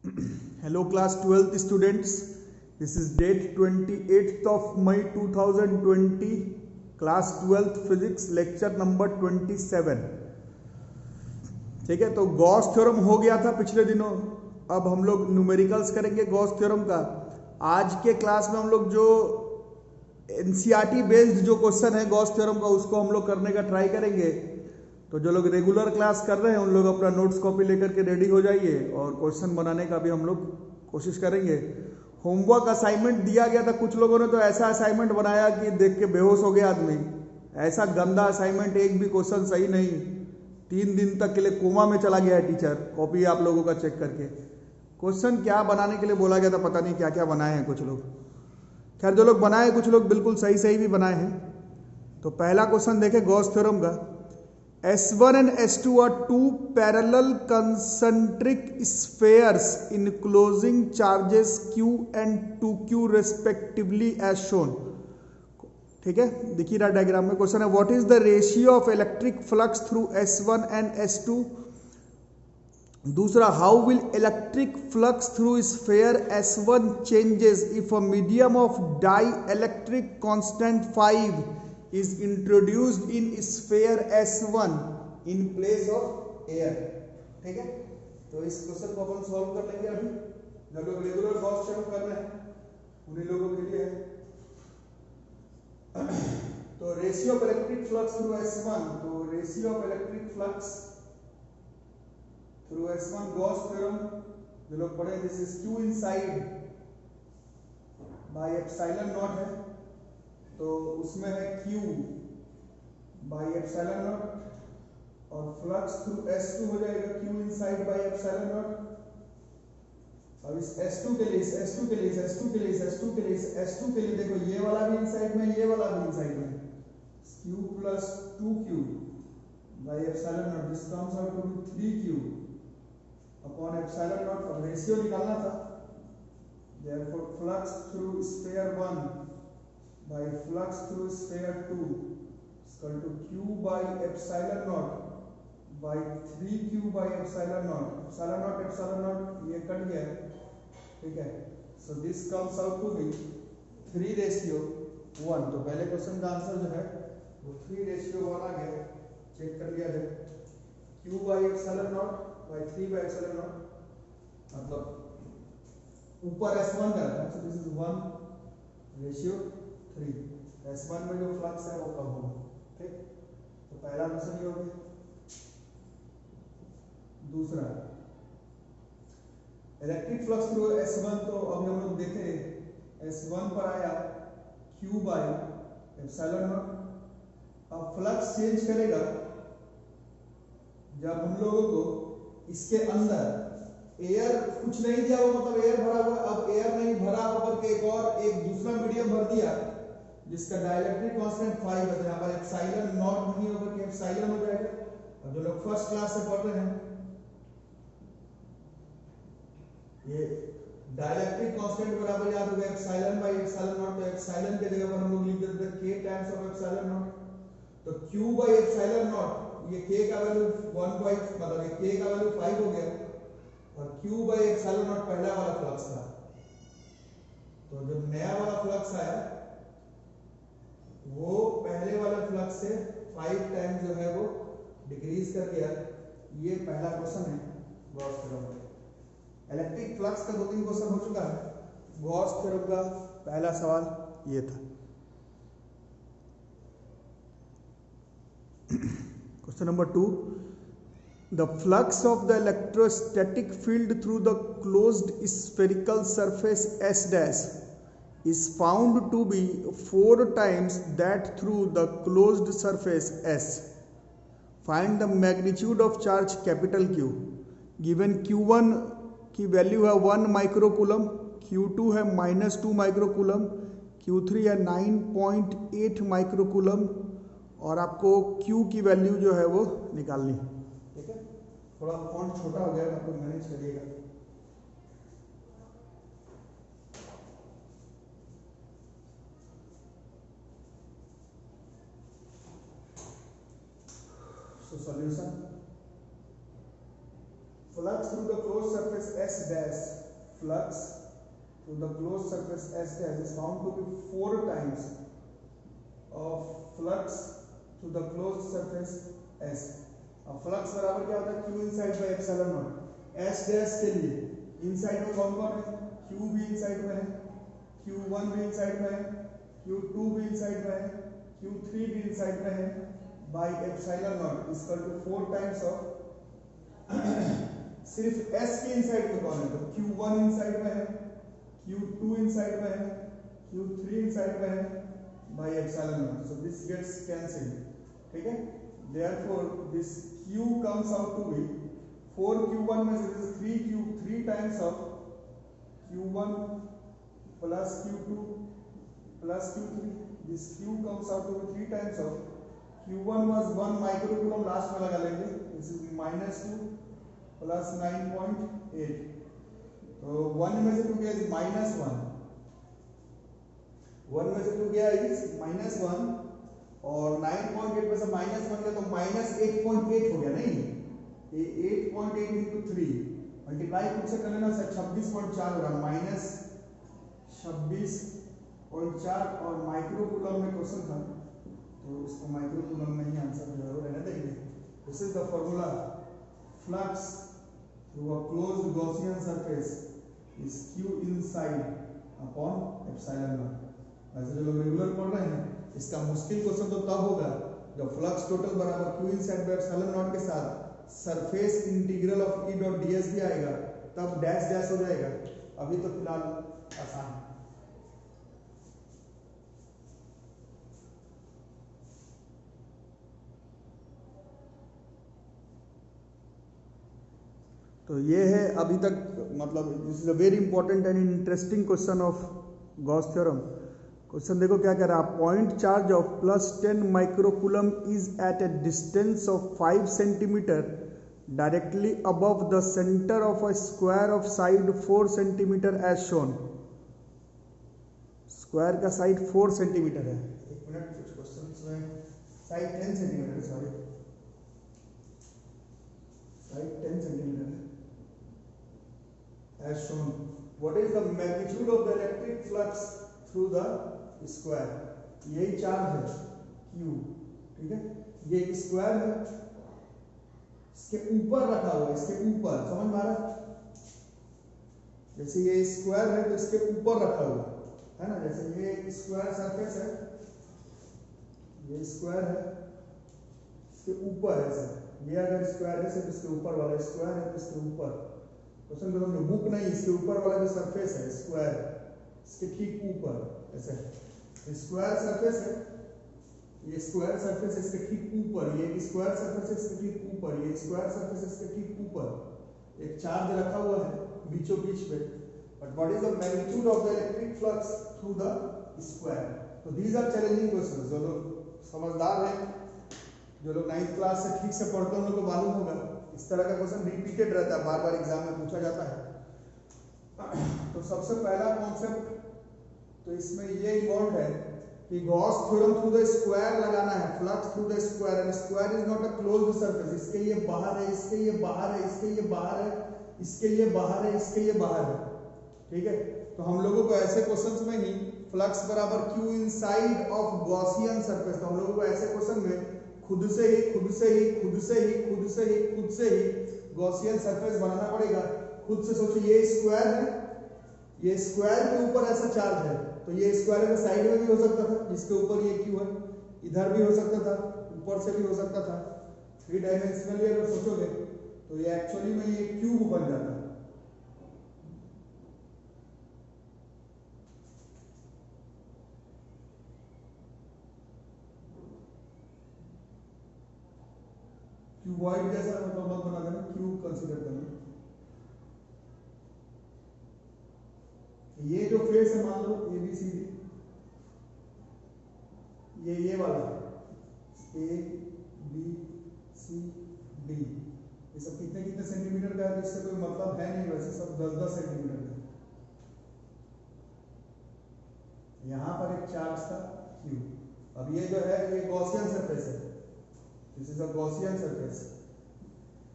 Hello class 12th students, this is date 28th of May 2020, class 12th physics lecture number 27। ठीक है, तो Gauss theorem हो गया था पिछले दिनों। अब हम लोग न्यूमेरिकल्स करेंगे गॉस थ्योरम का। आज के क्लास में हम लोग जो एनसीईआरटी बेस्ड जो क्वेश्चन है गॉस थ्योरम का उसको हम लोग करने का ट्राई करेंगे। तो जो लोग रेगुलर क्लास कर रहे हैं उन लोग अपना नोट्स कॉपी लेकर के रेडी हो जाइए और क्वेश्चन बनाने का भी हम लोग कोशिश करेंगे। होमवर्क असाइनमेंट दिया गया था, कुछ लोगों ने तो ऐसा असाइनमेंट बनाया कि देख के बेहोश हो गया आदमी। ऐसा गंदा असाइनमेंट, एक भी क्वेश्चन सही नहीं। 3 दिन तक के लिए कोमा में चला गया है टीचर कॉपी आप लोगों का चेक करके। क्वेश्चन क्या बनाने के लिए बोला गया था, पता नहीं क्या क्या बनाए हैं कुछ लोग। खैर, जो लोग बनाए कुछ लोग बिल्कुल सही सही भी बनाए हैं। तो पहला क्वेश्चन देखें गॉस थ्योरम का। S1 and S2 are two parallel concentric spheres enclosing charges Q and 2Q respectively as shown। ठीक है, दिखी रहा डायग्राम में। क्वेश्चन है what is the ratio of electric flux through S1 and S2। दूसरा, how will electric flux through sphere S1 changes if a medium of dielectric constant 5 is introduced in sphere S1 in place of air। ठीक है, तो इस question को अपन solve कर लेंगे। अभी जो लोग रेगुलर गॉस थ्योरम कर रहे हैं उन्हीं लोगों के लिए है। तो ratio of electric flux through S1, तो ratio of electric flux through S1 Gauss theorem जो लोग पढ़े, this is Q inside bye epsilon not है, तो उसमें है Q बाई एप्सिलॉन नॉट और फ्लक्स थ्रू S2 हो जाएगा Q inside by epsilon naught. अब इस S2 के लिए, इस S2 के लिए, इस S2 के लिए, इस S2 के लिए, इस S2 के लिए देखो ये वाला भी इनसाइड में, ये वाला भी इनसाइड में। Q plus 2Q by epsilon naught, this comes out to be 3Q upon epsilon naught. अब रेशियो निकालना था, therefore flux through sphere 1 by flux through sphere 2 is equal to Q by epsilon naught by 3Q by epsilon naught। epsilon naught ये cut गया, ठीक है। So this comes out to be 3:1। तो पहले question का answer जो है वो 3:1 आ गया। चेक कर लिया जाए, Q by epsilon naught by 3 by epsilon naught, मतलब ऊपर S1 का है, so this is 1:3। S1 में जो फ्लक्स है वो कम होगा। ठीक, तो पहला आंसर ये हो गया। दूसरा, इलेक्ट्रिक फ्लक्स थ्रू S1, तो अभी हम लोग देखें S1 पर आया Q बाई एप्सिलॉन नॉट। अब फ्लक्स चेंज करेगा जब हम लोगों को इसके अंदर एयर कुछ नहीं दिया हुआ, मतलब एयर भरा हुआ। अब एयर नहीं भरा होकर के एक दूसरा मीडियम भर दिया जिसका डाइलेक्ट्रिक कांस्टेंट 5 है, यहाँ पर एप्सिलॉन नॉट नहीं होकर के एप्सिलॉन हो जाएगा। अब जो लोग फर्स्ट क्लास से पढ़ रहे हैं, ये डाइलेक्ट्रिक कांस्टेंट बराबर याद होगा एप्सिलॉन बाय एप्सिलॉन नॉट। तो एप्सिलॉन के जगह पर हम लोग लिख देते हैं k times of epsilon not. तो q बाय एप्सिलॉन नॉट, ये k का वैल्यू 1 मतलब ये k का वैल्यू 5 हो गया और Q बाई एप्सिलॉन नॉट पहला वाला फ्लक्स था। तो जो नया वाला फ्लक्स आया वो पहले वाले फ्लक्स से 5 टाइम जो है वो डिक्रीज कर गया। ये पहला क्वेश्चन है गॉस थ्योरम का। इलेक्ट्रिक फ्लक्स का 2-3 क्वेश्चन हो चुका है। गॉस थ्योरम का पहला सवाल ये था। Question number 2, the flux of the electrostatic field through the closed spherical surface S dash is found to be 4 times that through the closed surface S। Find the magnitude of charge capital Q। given Q1 की value है 1 microcoulomb, Q2 है -2 microcoulomb, Q3 है 9.8 microcoulomb और आपको Q की value जो है वो निकालनी है। ठीक है, थोड़ा फॉन्ट छोटा हो गया, आपको मैनेज करिएगा। So solution, flux through the closed surface S dash flux through the closed surface S dash is found to be 4 times of flux through the closed surface S. अब फ्लक्स बराबर क्या होता है Q inside bye epsilon not. S dash के लिए inside में कौन कौन है, Q भी इनसाइड में है, Q1 भी इनसाइड में है, Q2 भी इनसाइड में है, Q3 भी इनसाइड में है, by epsilon naught equal to 4 times of सिर्फ S के इनसाइड में कौन है, तो Q1 इनसाइड में है, Q2 इनसाइड में है, Q3 इनसाइड में है, by epsilon naught. So this gets cancelled, ठीक है। Therefore this Q comes out to be 4Q1 में से 3 times of Q1 plus Q2 plus Q3. This Q comes out to be 3 times of Q1 was 1 microcoulomb, last में लगा लेंगे, this is -2 plus 9.8, तो 1 में से 2 गया is -1, 1 में से 2 गया is -1 और 9.8 में से -1 गया तो -8.8 हो गया, नहीं ये 8.8 into 3 मल्टीप्लाई खुद से कर लेना, 26.4 होगा, -26.4 और माइक्रोकूलम में क्वेश्चन था तो इसको माइक्रोकूलम में ही आंसर जो है वो रहने देंगे। This is the formula, flux through a closed Gaussian surface is Q inside upon epsilon not. वैसे जो लोग रेगुलर पढ़ रहे हैं इसका मुश्किल क्वेश्चन तो तब होगा जब फ्लक्स टोटल बराबर Q inside bye epsilon not के साथ surface integral of E dot ds भी आएगा, तब डैश डैश हो जाएगा। अभी तो फिलहाल आसान। तो ये है अभी तक, मतलब this is a very important and interesting question of Gauss theorem. Question देखो क्या कह रहा है, point charge of +10 microcoulomb is at a distance of 5 centimetre directly above the centre of a square of side 4 centimetre as shown. Square का side 4 centimetre है, एक minute, कुछ questions में साइड 10 सेंटीमीटर है, सॉरी साइड 10 सेंटीमीटर है as shown. What is the magnitude of the electric flux through the square? यही charge है Q, ठीक है, ये एक स्क्वायर है, इसके ऊपर रखा हुआ है, इसके ऊपर, समझ में आ रहा है, जैसे ये स्क्वायर है तो इसके ऊपर रखा हुआ है ना, जैसे ये स्क्वायर सरफेस है, ये स्क्वायर है, इसके ऊपर है सर, ये अगर स्क्वायर है सिर्फ इसके ऊपर वाला स्क्वायर है तो इसके ऊपर, क्वेश्चन में जो बुक नहीं, इसके ऊपर वाला जो सरफेस है स्क्वायर, इसके ठीक ऊपर, ऐसे स्क्वायर सरफेस है, ये स्क्वायर सरफेस इसके ठीक ऊपर, ये स्क्वायर सरफेस इसके ठीक ऊपर, ये स्क्वायर सरफेस इसके ठीक ऊपर एक चार्ज रखा हुआ है बीचों बीच में। But what is the magnitude of the electric flux through the square? तो दीज आर चैलेंजिंग क्वेश्चंस। जो लोग समझदार हैं, जो लोग 9th क्लास से ठीक से पढ़ते हैं, उन लोगों को मालूम होगा इस तरह का क्वेश्चन रिपीटेड रहता है, बार बार एग्जाम में पूछा जाता है। तो सबसे पहला कॉन्सेप्ट तो इसमें ये इन्वॉल्व है कि Gauss theorem through the square लगाना है, flux through the square, and square is not a closed surface, इसके ये बाहर है, इसके ये बाहर है, इसके ये बाहर है, इसके ये बाहर है, इसके ये बाहर है, ठीक है। तो हम लोगों को ऐसे क्वेश्चंस में ही फ्लक्स बराबर Q inside of Gaussian surface, तो हम लोगों को ऐसे क्वेश्चन में खुद से ही गॉसियन सरफेस बनाना पड़ेगा। खुद से सोचो, ये स्क्वायर है, ये स्क्वायर के ऊपर ऐसा चार्ज है, तो ये स्क्वायर के साइड में भी हो सकता था, जिसके ऊपर ये Q है, इधर भी हो सकता था, ऊपर से भी हो सकता था। 3 डायमेंशनली अगर सोचोगे तो ये एक्चुअली में ये क्यूब बन जाता है। क्यूबॉइड जैसा मतलब मत बना देना, क्यूब कंसीडर करना। ये जो फेस है, मान लो ABCD, ये वाला ABCD, ये सब कितने कितने सेंटीमीटर का है, तो इससे कोई मतलब है नहीं, वैसे सब 10-10 सेंटीमीटर का। यहाँ पर एक चार्ज था Q। अब ये जो है ये गॉसियन सरफेस है, this is a Gaussian surface,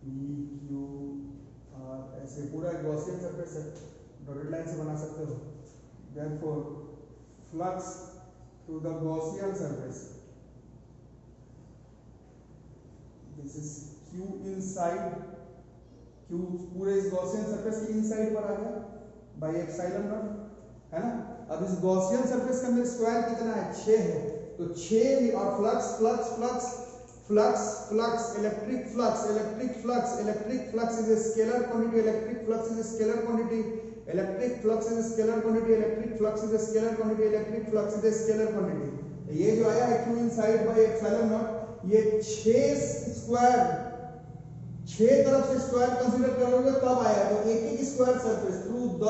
PQR, ऐसे पूरा गॉसियन सरफेस है। डॉटेड लाइन से बना सकते हो। Therefore flux through the Gaussian surface, this is Q inside, Q पूरे इस गॉसियन सरफेस के इनसाइड पर आ गया बाय एप्सिलॉन नॉट, है ना। अब इस गॉसियन सरफेस के अंदर स्क्वायर कितना है, 6 है, तो 6 और flux flux flux flux flux electric flux electric flux electric flux is a scalar quantity, electric flux is a scalar quantity, electric flux is a scalar quantity, electric flux is a scalar quantity, electric flux is a scalar quantity. ये जो आया है Q inside bye epsilon not, ये 6 square, 6 तरफ से square consider करोगे तब आया, तो एक एक square surface through the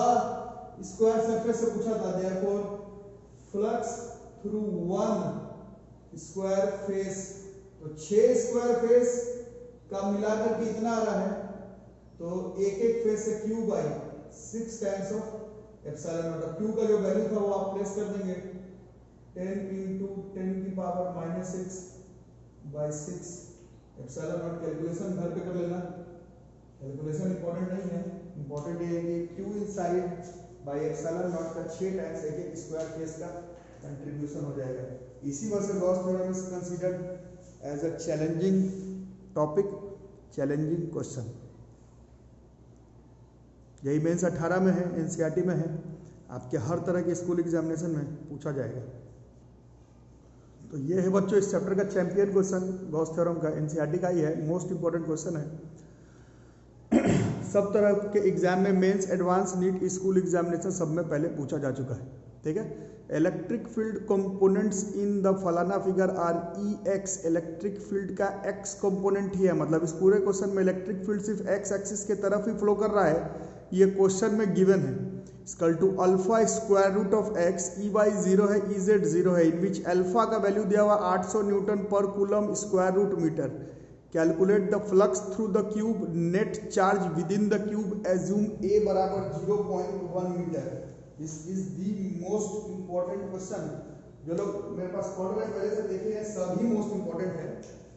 square surface से पूछा था। Therefore flux through 1 square face, तो 6 स्क्वायर फेस का मिलाकर कितना आ रहा है, तो एक एक फेस से Q by 6 times of epsilon not. Q का जो वैल्यू था वो आप प्लेस कर देंगे 10 into 10 की power -6 by 6 epsilon not. Calculation घर पे कर लेना, कैलकुलेशन इंपॉर्टेंट नहीं है, इंपॉर्टेंट ये है कि Q inside by epsilon not का 6 टाइम्स एक एक स्क्वायर फेस का कंट्रीब्यूशन हो जाएगा। इसी वजह से Gauss theorem is considered as a challenging topic, challenging question. यही मेंस 18 में है, एनसीईआरटी में है, आपके हर तरह के स्कूल एग्जामिनेशन में पूछा जाएगा। तो ये है बच्चों इस चैप्टर का चैंपियन क्वेश्चन, गॉस थ्योरम का, एनसीईआरटी का ही है, मोस्ट इंपॉर्टेंट क्वेश्चन है। सब तरह के एग्जाम में, Mains, advance, NEET, school examination सब में पहले पूछा जा चुका है, ठीक है। Electric field components in the फलाना figure are EX, electric field का X कंपोनेंट ही है, मतलब इस पूरे क्वेश्चन में इलेक्ट्रिक फील्ड सिर्फ X एक्सिस के तरफ ही फ्लो कर रहा है, ये क्वेश्चन में गिवन है। Equal to alpha square root of X, EY 0 है, EZ 0 है, इन विच अल्फा का वैल्यू दिया हुआ 800 न्यूटन पर coulomb square root metre. Calculate the flux through the cube, net charge within the cube, assume A बराबर 0.1 metre. This is the most important question. जो लोग मेरे पास पढ़ रहे हैं पहले से देखे हैं, सभी मोस्ट इंपॉर्टेंट है।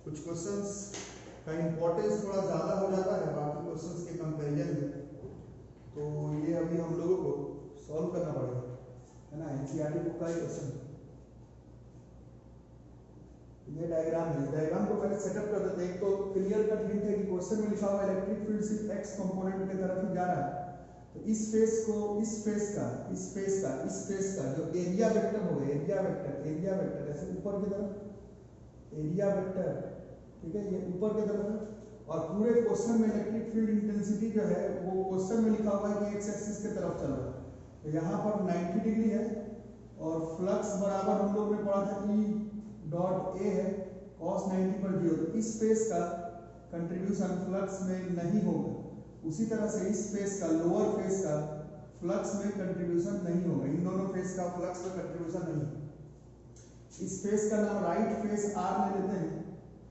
कुछ क्वेश्चंस का इंपॉर्टेंस थोड़ा ज़्यादा हो जाता है बाकी क्वेश्चंस के कंपैरिजन में, तो ये अभी हम लोगों को सॉल्व करना पड़ेगा, है ना। एनसीईआरटी बुक का ही क्वेश्चन। ये डायग्राम है, डायग्राम को पहले सेटअप कर देते हैं। एक तो क्लियर कट हिंट है कि क्वेश्चन में लिखा हुआ इलेक्ट्रिक फील्ड सिर्फ X कंपोनेंट की तरफ ही जा रहा है, तो इस फेस को, इस फेस का, इस फेस का, इस फेस का जो एरिया वेक्टर होगा, एरिया वेक्टर ऐसे ऊपर की तरफ एरिया वेक्टर, ठीक है, ये ऊपर की तरफ है। और पूरे क्वेश्चन में इलेक्ट्रिक फील्ड इंटेंसिटी जो है वो क्वेश्चन में लिखा हुआ है कि X एक्सिस की तरफ चल रहा है, तो यहाँ पर 90 डिग्री है, और फ्लक्स बराबर हम लोग ने पढ़ा था E.A है, cos 90 पर 0, तो इस फेस का कंट्रीब्यूशन फ्लक्स में नहीं होगा। उसी तरह से इस फेस का, लोअर फेस का फ्लक्स में कंट्रीब्यूशन नहीं होगा, इन दोनों फेस का फ्लक्स में कंट्रीब्यूशन नहीं। इस फेस का नाम राइट फेस R ले लेते हैं,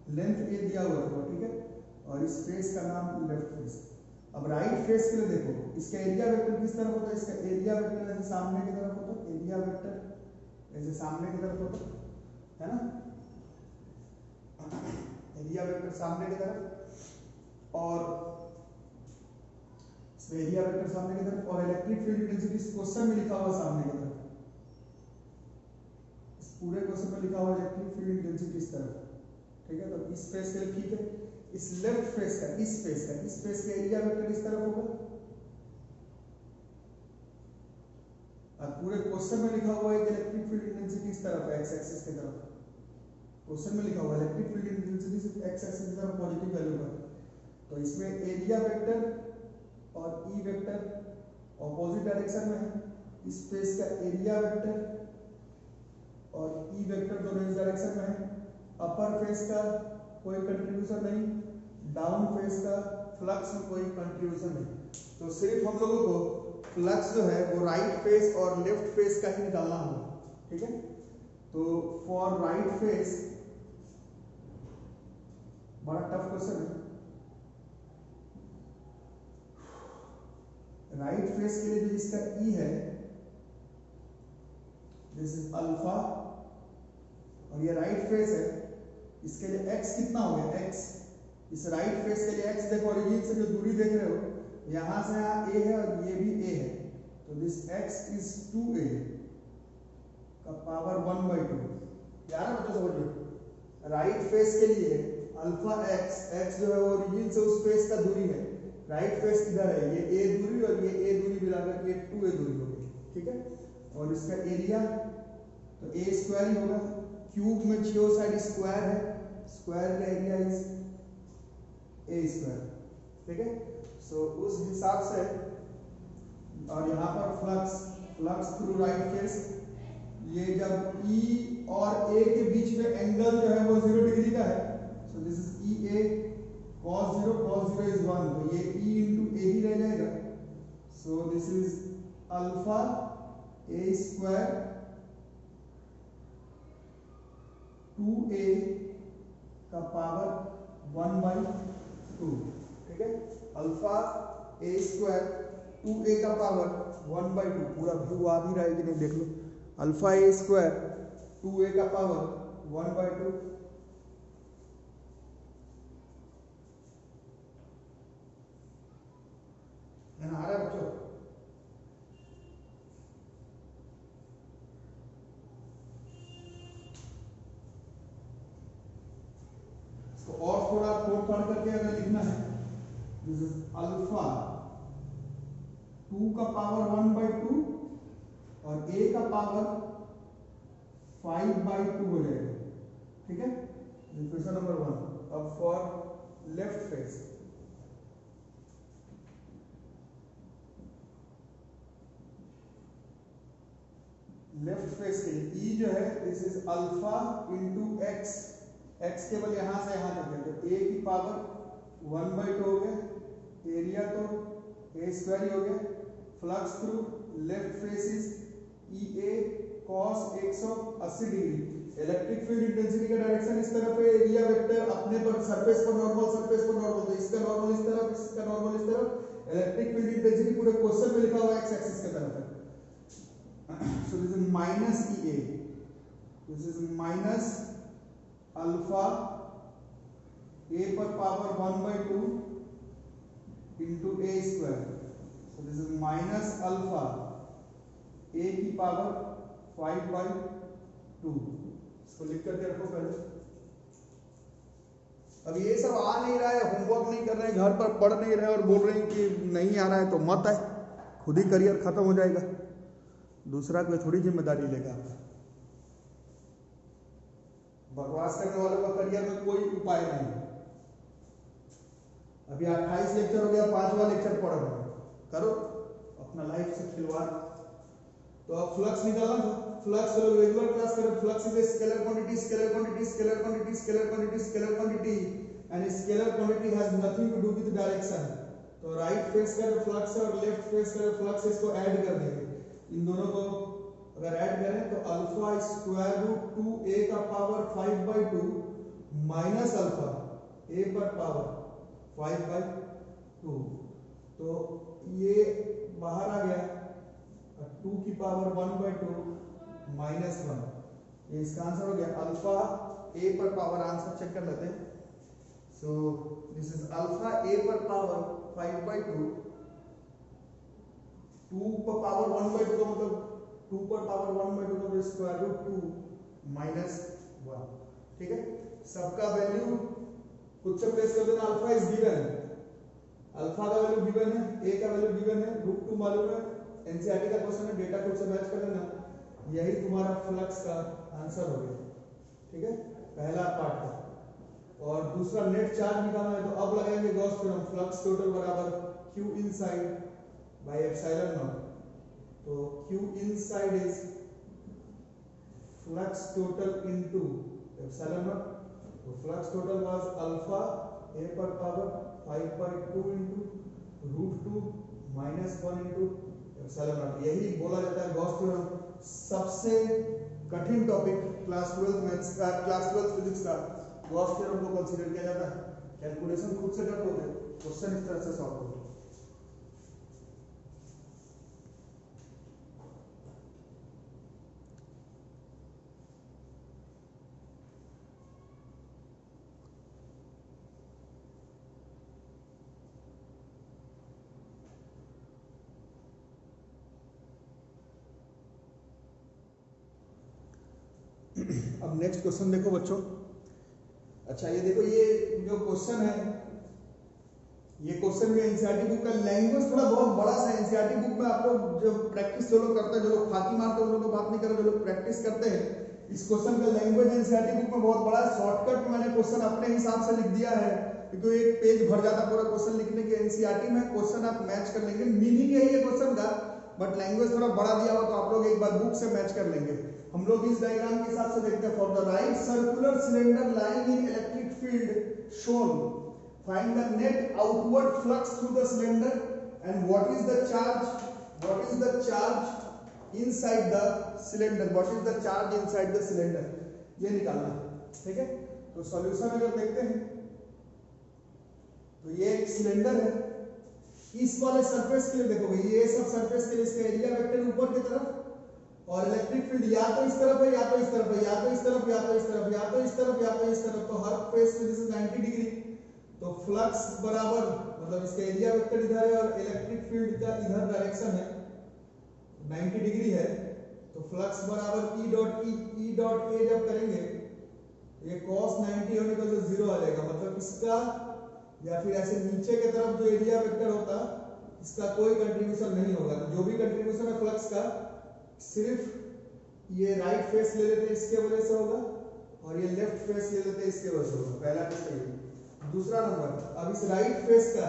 लेंथ A दिया हुआ है, ठीक है, और इस फेस का नाम लेफ्ट फेस। अब राइट फेस के लिए देखो, इसका एरिया वेक्टर किस तरफ होता है, इसका एरिया वेक्टर ऐसे सामने की तरफ होता है, एरिया वेक्टर ऐसे सामने की तरफ होता है ना, एरिया वेक्टर सामने की तरफ, और एरिया वेक्टर सामने की तरफ, और इलेक्ट्रिक फील्ड इंटेंसिटी इस क्वेश्चन में लिखा हुआ सामने की तरफ, इस पूरे क्वेश्चन में लिखा हुआ इलेक्ट्रिक फील्ड इंटेंसिटी इस तरफ, ठीक है। तो इस फेस के लिए ठीक है, इस लेफ्ट फेस का, इस फेस का एरिया वेक्टर इस तरफ होगा, और पूरे क्वेश्चन में लिखा हुआ है कि इलेक्ट्रिक फील्ड इंटेंसिटी इस तरफ है, X एक्सिस की तरफ। क्वेश्चन में लिखा हुआ है इलेक्ट्रिक फील्ड इंटेंसिटी सिर्फ X एक्सिस की तरफ पॉजिटिव वैल्यू पर, तो इसमें एरिया वेक्टर और E वेक्टर ऑपोजिट डायरेक्शन में है। इस फेस का एरिया वेक्टर और E वेक्टर दोनों इस डायरेक्शन में है। अपर फेस का कोई कंट्रीब्यूशन नहीं, डाउन फेस का फ्लक्स में कोई कंट्रीब्यूशन नहीं, तो सिर्फ हम लोगों को फ्लक्स जो है वो राइट फेस और लेफ्ट फेस का ही निकालना होगा, ठीक है। तो फॉर राइट फेस, बड़ा टफ क्वेश्चन है। राइट फेस के लिए जो इसका E है, दिस इज अल्फा, और ये राइट फेस है, इसके लिए X कितना हो गया, X, इस राइट फेस के लिए X देखो, ओरिजिन से जो दूरी देख रहे हो, यहाँ से यहाँ A है और ये भी A है, तो दिस x इज 2a का पावर 1/2। यार बच्चों समझो, राइट फेस के लिए अल्फा x जो है वो ओरिजिन से उस फेस का दूरी है। राइट फेस इधर है, ये a दूरी और ये a दूरी मिलाकर के 2a दूरी होगी, ठीक है। और इसका एरिया तो a स्क्वायर ही होगा, क्यूब में चारों साइड स्क्वायर है, स्क्वायर का एरिया इज a स्क्वायर, ठीक है। सो उस हिसाब से, और यहाँ पर फ्लक्स थ्रू राइट फेस, ये जब E और A के बीच में एंगल जो है वो 0 डिग्री का है, so this is EA cos 0 is 1, तो ये E into A ही रह जाएगा। So this is alpha A square 2A का पावर 1/2, ठीक है। अल्फा A स्क्वायर 2A का पावर 1/2, पूरा व्यू आ भी रहा है कि नहीं देख लो। अल्फा A स्क्वायर 2A का पावर 1/2, आ रहा है बच्चों? तो और थोड़ा कोड पढ़ करके अगर लिखना है, दिस इज अल्फा 2 का पावर 1/2 और A का पावर 5/2 हो जाएगा, ठीक है। Question number 1। अब for left face, left face के लिए E जो है this is alpha into x, x केवल यहां से यहां तक है, तो A की पावर 1/2 हो गया, एरिया तो A स्क्वायर ही हो गया। Flux through left face is EA cos 180 degree. Electric field intensity का डायरेक्शन इस तरफ है, एरिया वेक्टर अपने पर सरफेस पर नॉर्मल, सरफेस पर नॉर्मल, तो इसका नॉर्मल इस तरफ, इसका नॉर्मल इस तरफ। इलेक्ट्रिक फील्ड इंटेंसिटी पूरे क्वेश्चन में लिखा हुआ है x एक्सिस की तरफ है। So this is minus EA, this is minus alpha A पर power 1/2 into A square, so this is minus alpha A की पावर 5/2। इसको लिख करके रखो पहले। अब ये सब आ नहीं रहा है, होमवर्क नहीं कर रहे हैं, घर पर पढ़ नहीं रहे और बोल रहे हैं कि नहीं आ रहा है, तो मत आए, खुद ही करियर खत्म हो जाएगा, दूसरा कोई थोड़ी जिम्मेदारी लेगा। बकवास करने वालों का करियर में कोई उपाय नहीं। अभी 28 लेक्चर हो गया, 5वां लेक्चर पढ़ रहे हो, करो अपना लाइफ से खिलवाड़। तो अब फ्लक्स निकालना था, फ्लक्स चलो रेगुलर क्लास करें। Flux is a scalar quantity, scalar quantity, scalar quantity, scalar quantity, scalar quantity, and scalar quantity has nothing to do with direction. तो राइट फेस का जो फ्लक्स है और लेफ्ट फेस का जो फ्लक्स है, इसको ऐड कर देंगे। इन दोनों को अगर ऐड करें तो अल्फा स्क्वायर रूट 2A का पावर 5/2 माइनस अल्फा A पर पावर 5/2, तो ये बाहर आ गया 2 की पावर 1/2 माइनस 1, ये इसका आंसर हो गया। अल्फा A पर पावर, आंसर चेक कर लेते हैं। So this is alpha A पर पावर 5/2, 2 पर पावर 1/2 का मतलब 2 पर पावर 1/2 का मतलब स्क्वायर रूट 2 माइनस 1, ठीक है। सबका वैल्यू खुद से प्लेस कर देना। अल्फा इज गिवन, अल्फा का वैल्यू गिवन है, ए का वैल्यू गिवन है, रूट 2 मालूम है, एनसीईआरटी का क्वेश्चन है, डेटा खुद से मैच कर लेना। यही तुम्हारा फ्लक्स का आंसर हो गया, ठीक है, पहला पार्ट का। और दूसरा नेट चार्ज निकालना है, तो अब लगाएंगे गॉस थ्योरम। फ्लक्स टोटल बराबर q inside by epsilon naught, तो q inside is flux total into epsilon naught, तो flux total was alpha A पर power 5/2 into root 2 minus 1 into epsilon naught। यही बोला जाता है गॉस थ्योरम। सबसे कठिन टॉपिक क्लास 12 मैथ्स का, क्लास 12 फिजिक्स का गॉस थ्योरम को कंसीडर किया जाता है। कैलकुलेशन खुद से कर लोगे, क्वेश्चन इस तरह से सॉल्व होगा। अब नेक्स्ट क्वेश्चन देखो बच्चों। अच्छा ये देखो, ये जो क्वेश्चन है, ये क्वेश्चन भी एनसीईआरटी बुक का। लैंग्वेज थोड़ा बहुत बड़ा सा एनसीईआरटी बुक में आप लोग जो प्रैक्टिस जो लोग करते हैं, जो लोग फाकी मारते हैं उन लोगों को बात नहीं कर रहे, जो लोग प्रैक्टिस करते हैं, इस क्वेश्चन का लैंग्वेज एनसीईआरटी बुक में बहुत बड़ा है। शॉर्टकट में मैंने क्वेश्चन अपने हिसाब से लिख दिया है, क्योंकि एक पेज भर जाता पूरा क्वेश्चन लिखने के। एनसीईआरटी में क्वेश्चन आप मैच कर लेंगे, मीनिंग यही है क्वेश्चन का, बट लैंग्वेज थोड़ा बड़ा दिया हो तो आप लोग एक बार बुक से मैच कर लेंगे। हम लोग इस डायग्राम के हिसाब से देखते हैं। For the right circular cylinder lying in electric field shown, find the net outward flux through the cylinder and what is the charge inside the cylinder, ये निकालना। ठीक है, तो सॉल्यूशन अगर देखते हैं तो ये एक सिलेंडर है। इस वाले सरफेस के लिए देखोगे, ये सब सरफेस के लिए इसका एरिया वेक्टर ऊपर की तरफ, और इलेक्ट्रिक फील्ड या तो इस तरफ है, या तो इस तरफ है, या तो इस तरफ, या तो इस तरफ, या तो इस तरफ, या तो इस तरफ। तो हर फेस से दिस इज 90 डिग्री। तो फ्लक्स बराबर, मतलब इसका एरिया वेक्टर इधर है और इलेक्ट्रिक फील्ड का इधर डायरेक्शन है, 90 डिग्री है। तो फ्लक्स बराबर E डॉट ए जब करेंगे, ये cos 90 होने का जो 0 आ जाएगा, मतलब इसका या फिर ऐसे नीचे की तरफ जो एरिया वेक्टर होता इसका कोई कंट्रीब्यूशन नहीं होगा। जो भी कंट्रीब्यूशन है फ्लक्स का, सिर्फ ये राइट फेस ले लेते इसके वजह से होगा, और ये लेफ्ट फेस ले लेते इसके वजह से होगा। पहला क्वेश्चन। दूसरा नंबर, अब इस राइट फेस का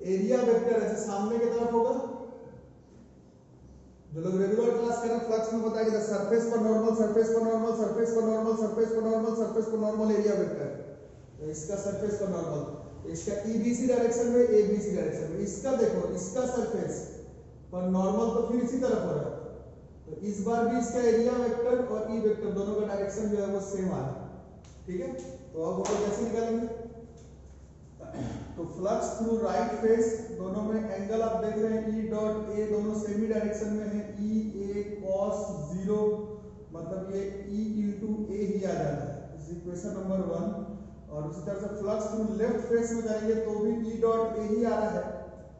एरिया वेक्टर ऐसे सामने की तरफ होगा। जो लोग रेगुलर क्लास कर रहे हैं फ्लक्स में पता है कि सरफेस पर नॉर्मल, सरफेस पर नॉर्मल, सरफेस पर नॉर्मल, सरफेस पर नॉर्मल, सरफेस पर नॉर्मल एरिया वेक्टर। तो इसका सरफेस पर नॉर्मल, इसका ईबीसी डायरेक्शन में, एबीसी डायरेक्शन में। इसका देखो, इसका सरफेस पर नॉर्मल तो फिर इसी तरफ हो रहा है, तो इस बार भी इसका एरिया वेक्टर और ई वेक्टर दोनों का डायरेक्शन जो है वो सेम आ रहा है। ठीक है, तो अब वो कैसे निकालेंगे? तो फ्लक्स थ्रू राइट फेस, दोनों में एंगल आप देख रहे हैं E डॉट ए, दोनों सेमी डायरेक्शन में है। E a cos 0, मतलब ये E इंटू ए ही आ जाता है, इस इक्वेशन नंबर 1। और उसी तरह से फ्लक्स थ्रू लेफ्ट फेस में जाएंगे तो भी E डॉट ए ही आ रहा है।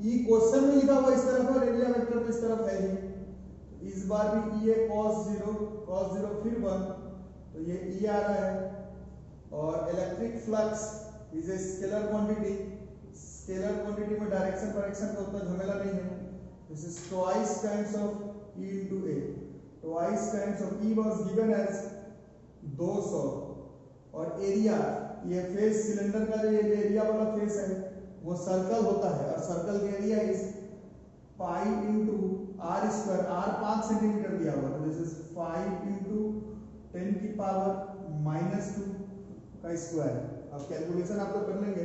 E क्वेश्चन में लिखा हुआ इस तरफ है और एरिया वेक्टर में इस तरफ है ही। इस बार भी E a cos 0 फिर 1, तो ये E आ रहा है। और electric flux is a scalar quantity, scalar quantity में डायरेक्शन का उतना झमेला नहीं है। This is twice times of E into A, twice times of E was given as 200। और एरिया, ये फेस सिलेंडर का जो ये एरिया वाला फेस है वो सर्कल होता है, और सर्कल का area is pi into R square. R 5 centimetre दिया हुआ, तो दिस इज 5 इंटू 10 की पावर -2 का स्क्वायर। अब कैलकुलेशन आप लोग कर लेंगे।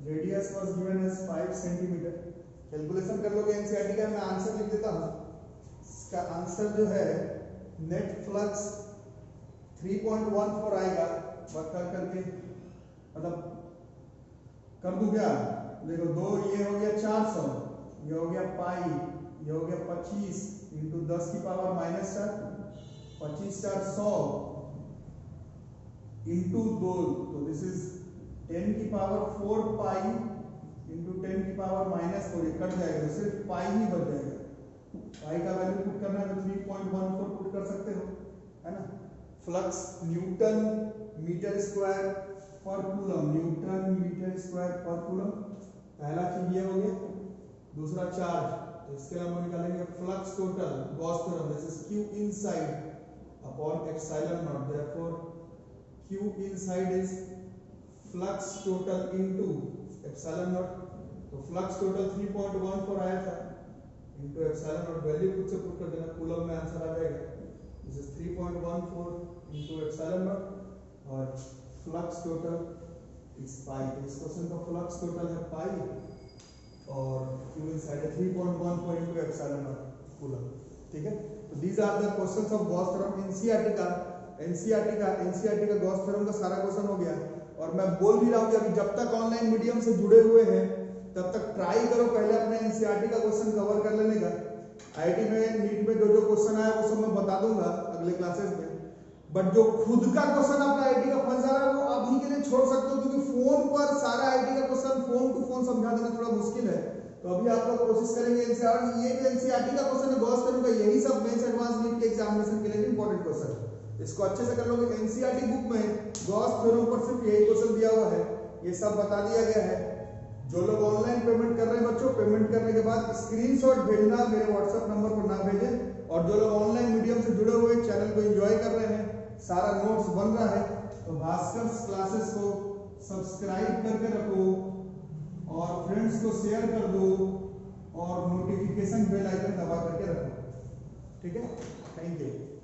Radius was given as 5 centimetre. Calculation कर लोगे एनसीईआरटी का। मैं आंसर लिख देता हूं। इसका आंसर जो है नेट फ्लक्स 3.14 आएगा। वर्क करके मतलब कर दूं क्या? देखो, 2 ये हो गया 400, ये हो गया पाई, ये हो गया 25 इंटू 10 की पावर -4, 25 4 100 इंटू 2, तो दिस इज 10 की पावर 4 पाई इंटू 10 की पावर -4। ये कट जाएगा तो सिर्फ पाई ही बच जाएगा। पाई का वैल्यू पुट करना है तो 3.14 पुट कर सकते हो, है ना। फ्लक्स न्यूटन मीटर स्क्वायर पर कूलम, न्यूटन मीटर स्क्वायर पर कूलम। पहला चीज ये हो गया। दूसरा चार्ज, तो इसके लिए हम निकालेंगे flux total, Gauss theorem, this is Q inside upon epsilon not. Therefore Q inside is flux total into epsilon naught। तो फ्लक्स टोटल 3.14 आया था into epsilon naught, वैल्यू खुद से पुट कर देना, कूलम में आंसर आ जाएगा। This is 3.14 into epsilon naught, और फ्लक्स टोटल इज पाई। इस क्वेश्चन का फ्लक्स टोटल है पाई और Q inside है 3.14 into epsilon naught कूलम। ठीक है, तो these are the questions of Gauss theorem। NCERT का गॉस थ्योरम का सारा क्वेश्चन हो गया। और मैं बोल भी रहा हूं कि अभी जब तक ऑनलाइन मीडियम से जुड़े हुए हैं तब तक ट्राई करो पहले अपने एनसीईआरटी का क्वेश्चन कवर कर लेने का। आईआईटी में नीट में जो क्वेश्चन आया वो सब मैं बता दूंगा अगले क्लासेस में, बट जो खुद का क्वेश्चन आपका आईआईटी का फंस आ रहा है वो अभी के लिए छोड़ सकते हो, क्योंकि फोन पर सारा आईआईटी का क्वेश्चन फोन टू फोन समझा देना थोड़ा मुश्किल है। तो अभी आप लोग कोशिश करेंगे एनसीईआरटी, ये जो एनसीईआरटी का क्वेश्चन है गॉस थ्योरम का, यही सब मेंस एडवांस नीट के एग्जामिनेशन के लिए इंपॉर्टेंट क्वेश्चन है। इसको अच्छे से कर लोगे। एनसीईआरटी बुक में गॉस थ्योरम पर सिर्फ यही क्वेश्चन दिया हुआ है, ये सब बता दिया गया है। जो लोग ऑनलाइन पेमेंट कर रहे हैं बच्चों, पेमेंट करने के बाद स्क्रीनशॉट भेजना, मेरे व्हाट्सएप नंबर पर ना भेजें। और जो लोग ऑनलाइन मीडियम से जुड़े हुए चैनल को एंजॉय कर रहे हैं, सारा नोट्स बन रहा है, तो भास्कर क्लासेस को सब्सक्राइब करके रखो और फ्रेंड्स को शेयर कर दो और नोटिफिकेशन बेल आइकन दबा करके रखो। ठीक है, थैंक यू।